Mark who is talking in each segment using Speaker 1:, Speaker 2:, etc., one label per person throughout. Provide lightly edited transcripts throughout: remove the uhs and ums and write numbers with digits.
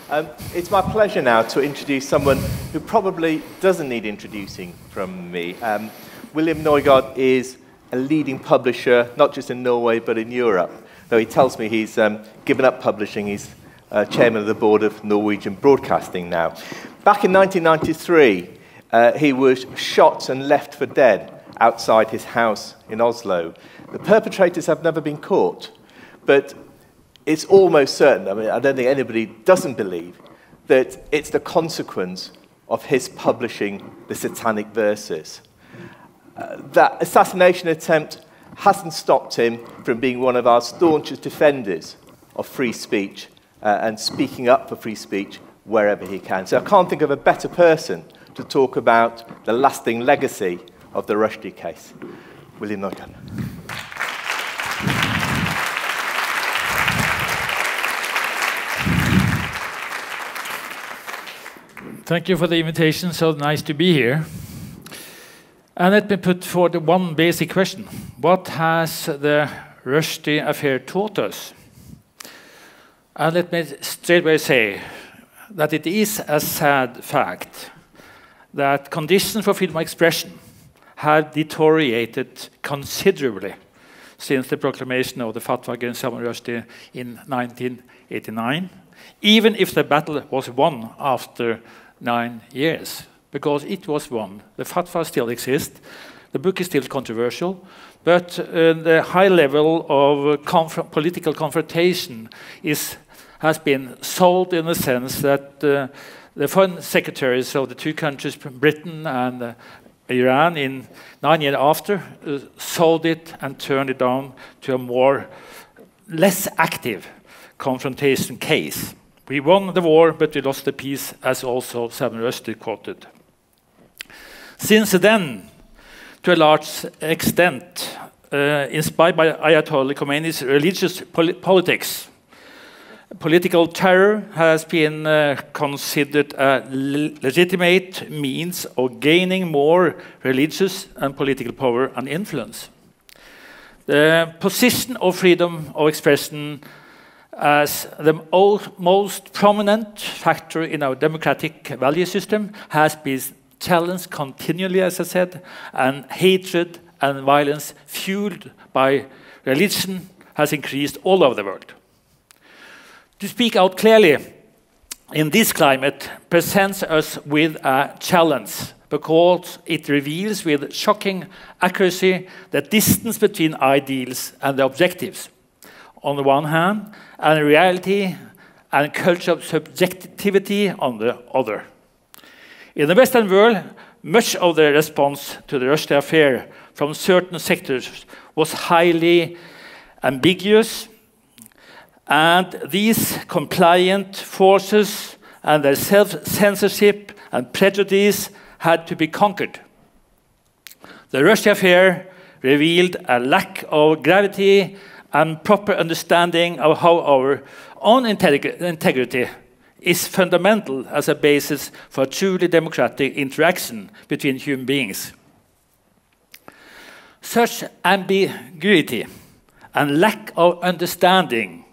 Speaker 1: It's my pleasure now to introduce someone who probably doesn't need introducing from me. William Nygaard is a leading publisher, not just in Norway, but in Europe. Though he tells me he's given up publishing. He's chairman of the board of Norwegian Broadcasting now. Back in 1993, he was shot and left for dead outside his house in Oslo. The perpetrators have never been caught, but it's almost certain, I mean, I don't think anybody doesn't believe, that it's the consequence of his publishing the satanic verses. That assassination attempt hasn't stopped him from being one of our staunchest defenders of free speech and speaking up for free speech wherever he can. So I can't think of a better person to talk about the lasting legacy of the Rushdie case. William Nygaard.
Speaker 2: Thank you for the invitation. So nice to be here. And let me put forward one basic question. What has the Rushdie affair taught us? And let me straightway say that it is a sad fact that conditions for freedom of expression have deteriorated considerably since the proclamation of the fatwa against Salman Rushdie in 1989, even if the battle was won after 9 years, because it was won. The fatwa still exists. The book is still controversial, but the high level of political confrontation has been solved in the sense that the foreign secretaries of the two countries, Britain and Iran, in 9 years after, solved it and turned it down to a less active confrontation case. We won the war, but we lost the peace, as also Salman Rushdie quoted. Since then, to a large extent, inspired by Ayatollah Khomeini's religious politics, political terror has been considered a legitimate means of gaining more religious and political power and influence. The position of freedom of expression as the most prominent factor in our democratic value system has been challenged continually, as I said, and hatred and violence fueled by religion has increased all over the world. To speak out clearly in this climate presents us with a challenge because it reveals with shocking accuracy the distance between ideals and the objectives on the one hand, and reality and culture of subjectivity on the other. In the Western world, much of the response to the Rushdie affair from certain sectors was highly ambiguous, and these compliant forces and their self-censorship and prejudice had to be conquered. The Rushdie affair revealed a lack of gravity and proper understanding of how our own integrity is fundamental as a basis for truly democratic interaction between human beings. Such ambiguity and lack of understanding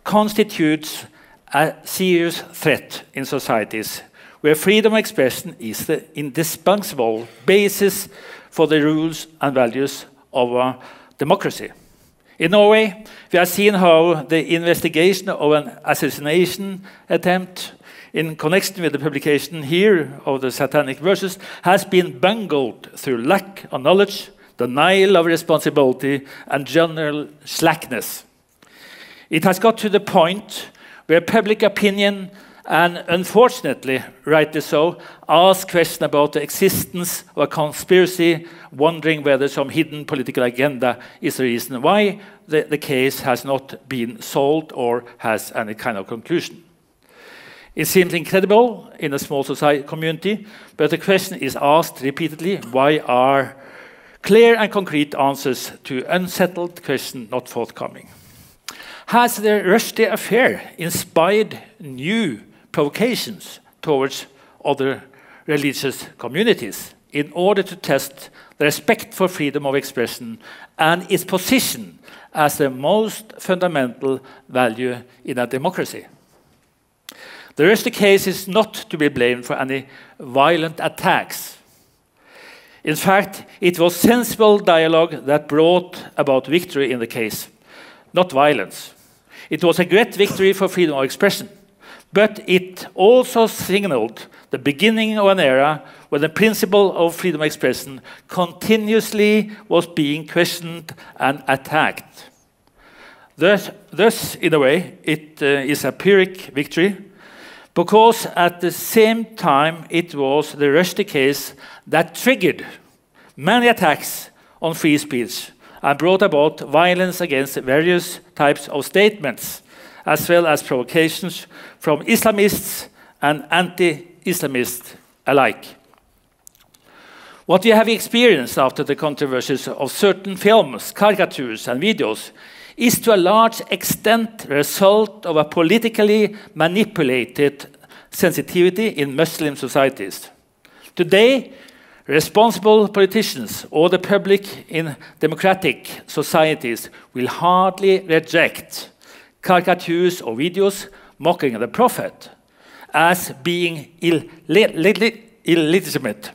Speaker 2: constitutes a serious threat in societies where freedom of expression is the indispensable basis for the rules and values of a democracy. In Norway, we have seen how the investigation of an assassination attempt in connection with the publication here of the satanic verses has been bungled through lack of knowledge, denial of responsibility, and general slackness. It has got to the point where public opinion, and unfortunately, rightly so, ask questions about the existence of a conspiracy, wondering whether some hidden political agenda is the reason why the case has not been solved or has any kind of conclusion. It seems incredible in a small society community, but the question is asked repeatedly: why are clear and concrete answers to unsettled questions not forthcoming? Has the Rushdie affair inspired new provocations towards other religious communities in order to test the respect for freedom of expression and its position as the most fundamental value in a democracy? The Rushdie case is not to be blamed for any violent attacks. In fact, it was sensible dialogue that brought about victory in the case, not violence. It was a great victory for freedom of expression, but it also signaled the beginning of an era where the principle of freedom of expression continuously was being questioned and attacked. Thus, in a way, it is a Pyrrhic victory, because at the same time it was the Rushdie case that triggered many attacks on free speech and brought about violence against various types of statements, as well as provocations from Islamists and anti-Islamists alike. What we have experienced after the controversies of certain films, caricatures, and videos is to a large extent the result of a politically manipulated sensitivity in Muslim societies. Today, responsible politicians or the public in democratic societies will hardly reject caricatures or videos mocking the Prophet as being illegitimate.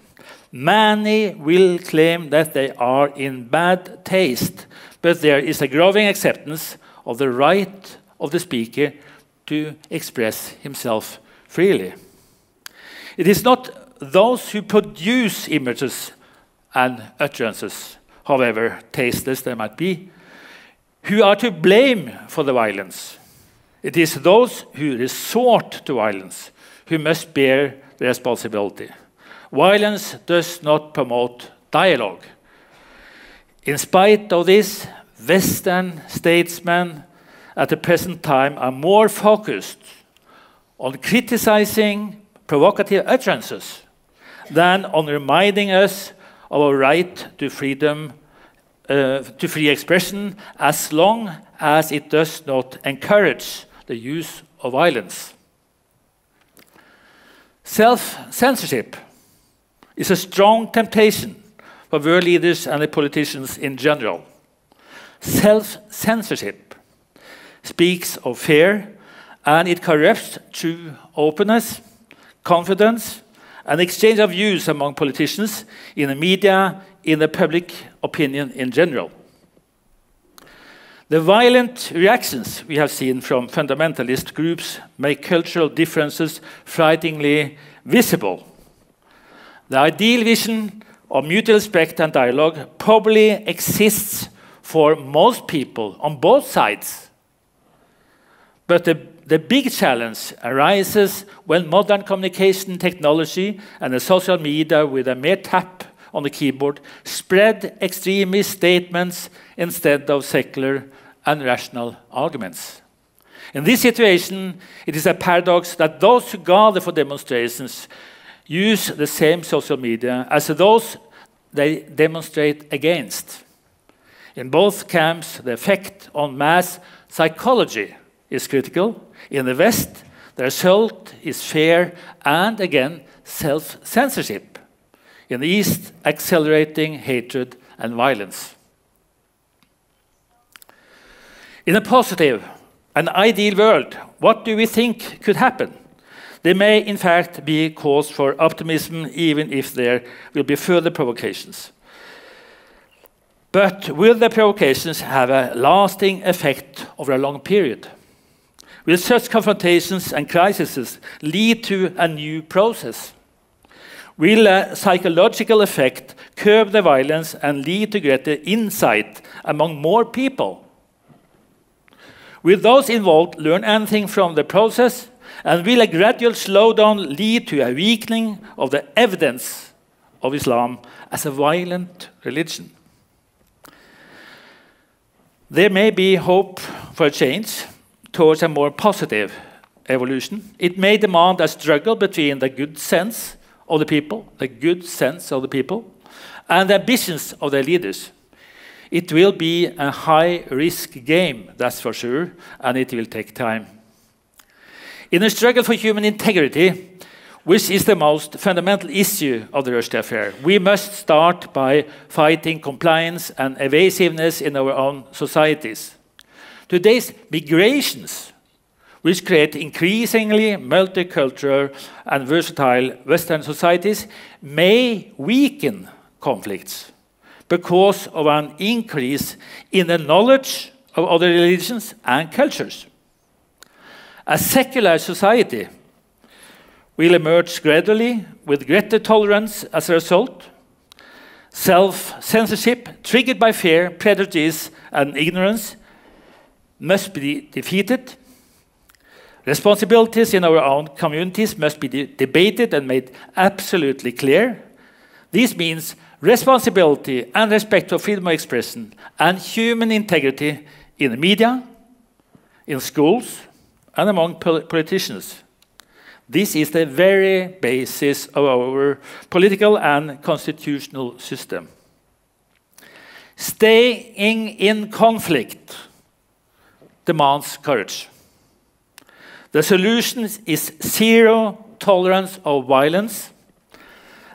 Speaker 2: Many will claim that they are in bad taste, but there is a growing acceptance of the right of the speaker to express himself freely. It is not those who produce images and utterances, however tasteless they might be, who are to blame for the violence. It is those who resort to violence who must bear the responsibility. Violence does not promote dialogue. In spite of this, Western statesmen at the present time are more focused on criticizing provocative utterances than on reminding us of our right to freedom, to free expression, as long as it does not encourage the use of violence. Self-censorship is a strong temptation for world leaders and the politicians in general. Self-censorship speaks of fear, and it corrupts true openness, confidence, and exchange of views among politicians, in the media, in the public opinion in general. The violent reactions we have seen from fundamentalist groups make cultural differences frighteningly visible. The ideal vision of mutual respect and dialogue probably exists for most people on both sides. But the big challenge arises when modern communication technology and the social media, with a mere tap on the keyboard, spread extremist statements instead of secular and rational arguments. In this situation, it is a paradox that those who gather for demonstrations use the same social media as those they demonstrate against. In both camps, the effect on mass psychology is critical. In the West, the result is fear and, again, self-censorship. In the East, accelerating hatred and violence. In a positive and ideal world, what do we think could happen? There may, in fact, be cause for optimism, even if there will be further provocations. But will the provocations have a lasting effect over a long period? Will such confrontations and crises lead to a new process? Will a psychological effect curb the violence and lead to greater insight among more people? Will those involved learn anything from the process? And will a gradual slowdown lead to a weakening of the evidence of Islam as a violent religion? There may be hope for a change towards a more positive evolution. It may demand a struggle between the good sense of the people, and the ambitions of their leaders. It will be a high-risk game, that's for sure, and it will take time. In a struggle for human integrity, which is the most fundamental issue of the Rushdie affair, we must start by fighting compliance and evasiveness in our own societies. Today's migrations which create increasingly multicultural and versatile Western societies, may weaken conflicts because of an increase in the knowledge of other religions and cultures. A secular society will emerge gradually with greater tolerance as a result. Self-censorship triggered by fear, prejudice, and ignorance must be defeated. Responsibilities in our own communities must be debated and made absolutely clear. This means responsibility and respect for freedom of expression and human integrity in the media, in schools, and among politicians. This is the very basis of our political and constitutional system. Staying in conflict demands courage. The solution is zero tolerance of violence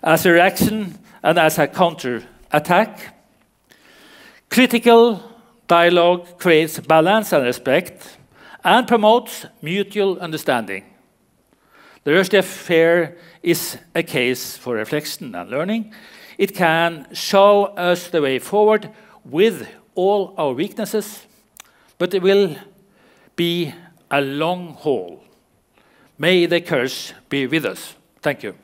Speaker 2: as a reaction and as a counter-attack. Critical dialogue creates balance and respect and promotes mutual understanding. The Rushdie affair is a case for reflection and learning. It can show us the way forward with all our weaknesses, but it will be a long haul. May the courage be with us. Thank you.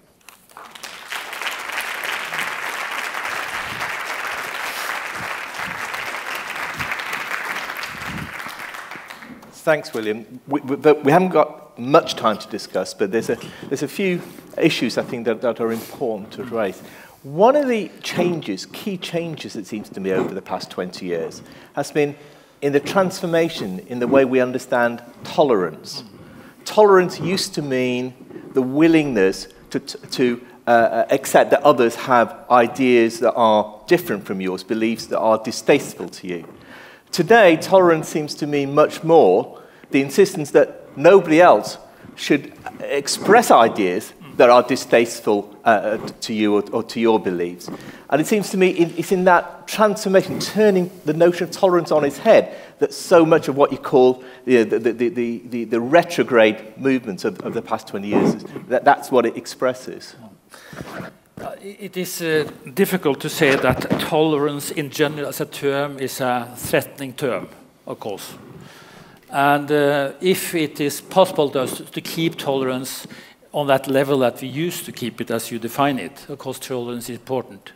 Speaker 1: Thanks, William. We haven't got much time to discuss, but there's a few issues I think that are important to raise. One of the key changes, it seems to me, over the past 20 years has been in the transformation in the way we understand tolerance. Tolerance used to mean the willingness to accept that others have ideas that are different from yours, beliefs that are distasteful to you. Today, tolerance seems to mean much more the insistence that nobody else should express ideas that are distasteful to you or to your beliefs. And it seems to me it's in that transformation, turning the notion of tolerance on its head, that so much of what you call the retrograde movements of the past 20 years, that's what it expresses.
Speaker 2: It is difficult to say that tolerance in general as a term is a threatening term, of course. And if it is possible to keep tolerance on that level that we used to keep it as you define it, of course tolerance is important.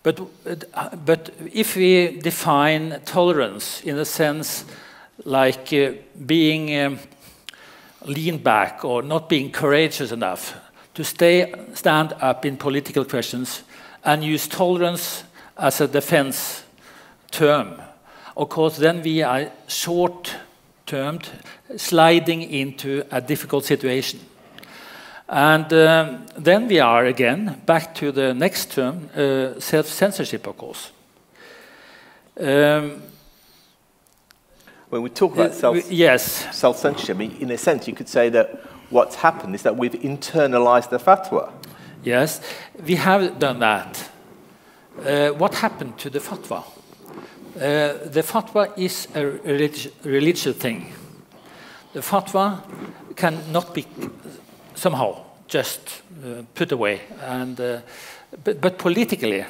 Speaker 2: But if we define tolerance in a sense like being lean back or not being courageous enough to stand up in political questions and use tolerance as a defense term, of course then we are short-termed, sliding into a difficult situation. And then we are again back to the next term, self-censorship, of course.
Speaker 1: When we talk about self-censorship, in a sense you could say that what's happened is that we've internalized the fatwa.
Speaker 2: Yes, we have done that. What happened to the fatwa? The fatwa is a religious thing. The fatwa cannot be somehow just put away. And, but politically,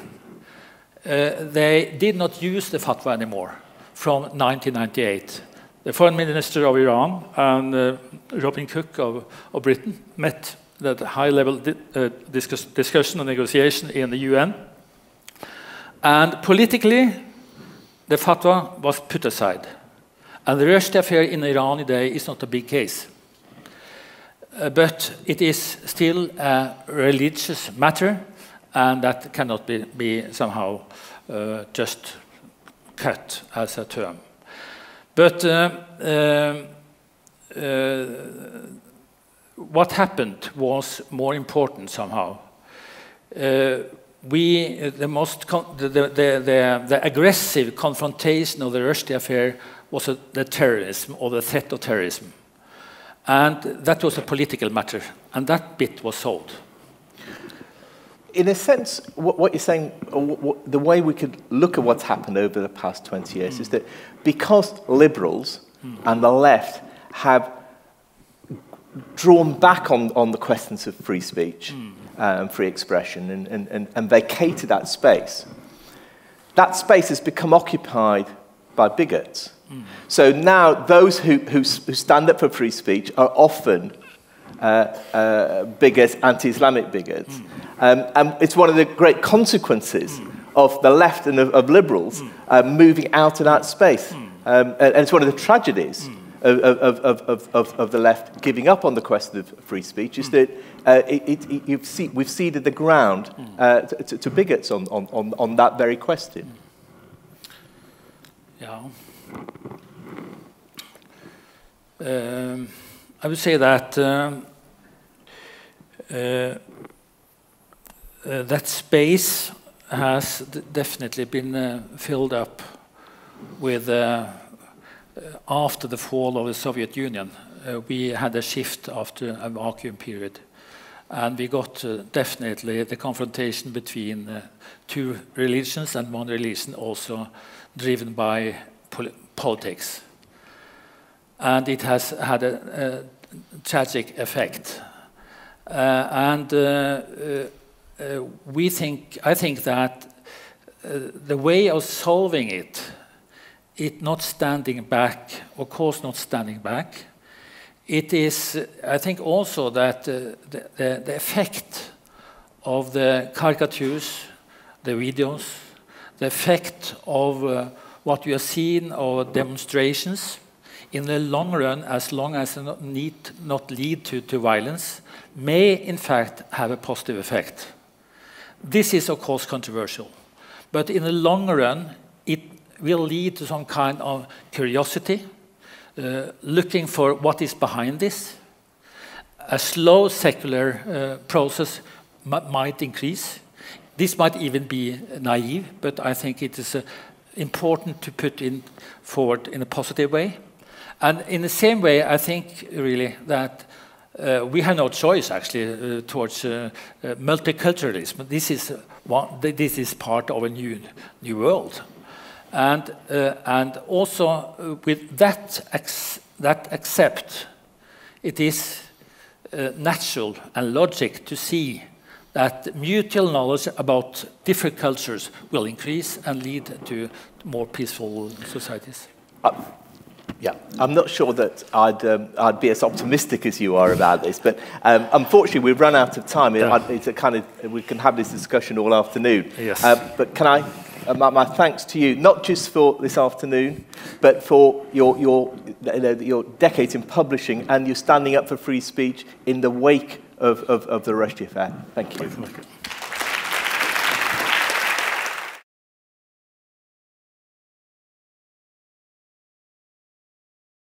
Speaker 2: they did not use the fatwa anymore from 1998. The foreign minister of Iran and Robin Cook of Britain met at a high-level discussion and negotiation in the UN. And politically, the fatwa was put aside. And the Rushdie affair in Iran today is not a big case. But it is still a religious matter, and that cannot be somehow just cut as a term. But what happened was more important somehow. The aggressive confrontation of the Rushdie affair was the terrorism or the threat of terrorism. And that was a political matter, and that bit was solved.
Speaker 1: In a sense, what you're saying, the way we could look at what's happened over the past 20 years is that because liberals and the left have drawn back on the questions of free speech and free expression and vacated that space. That space has become occupied by bigots. So now those who stand up for free speech are often bigots, anti-Islamic bigots. And it's one of the great consequences of the left and of liberals moving out of that space. And it's one of the tragedies of the left giving up on the question of free speech, is that we've ceded the ground to bigots on that very question.
Speaker 2: Yeah. I would say that that space has definitely been filled up with, after the fall of the Soviet Union, we had a shift after a vacuum period. And we got definitely the confrontation between two religions, and one religion also driven by politics. And it has had a tragic effect. I think that the way of solving it not standing back, of course not standing back, it is, I think also that the effect of the caricatures, the videos, the effect of what we have seen of demonstrations, in the long run, as long as it not lead to violence, may in fact have a positive effect. This is of course controversial, but in the long run it will lead to some kind of curiosity, looking for what is behind this. A slow secular process might increase. This might even be naive, but I think it is important to put forward in a positive way. And in the same way, I think really that we have no choice actually towards multiculturalism. This is part of a new world, and also with that accept, it is natural and logic to see that mutual knowledge about different cultures will increase and lead to more peaceful societies.
Speaker 1: Yeah, I'm not sure that I'd be as optimistic as you are about this, but unfortunately we've run out of time.
Speaker 2: Yeah.
Speaker 1: It's a kind of, we can have this discussion all afternoon.
Speaker 2: Yes.
Speaker 1: But can I, my thanks to you, not just for this afternoon, but for your decades in publishing and your standing up for free speech in the wake of the Rushdie affair. Thank you.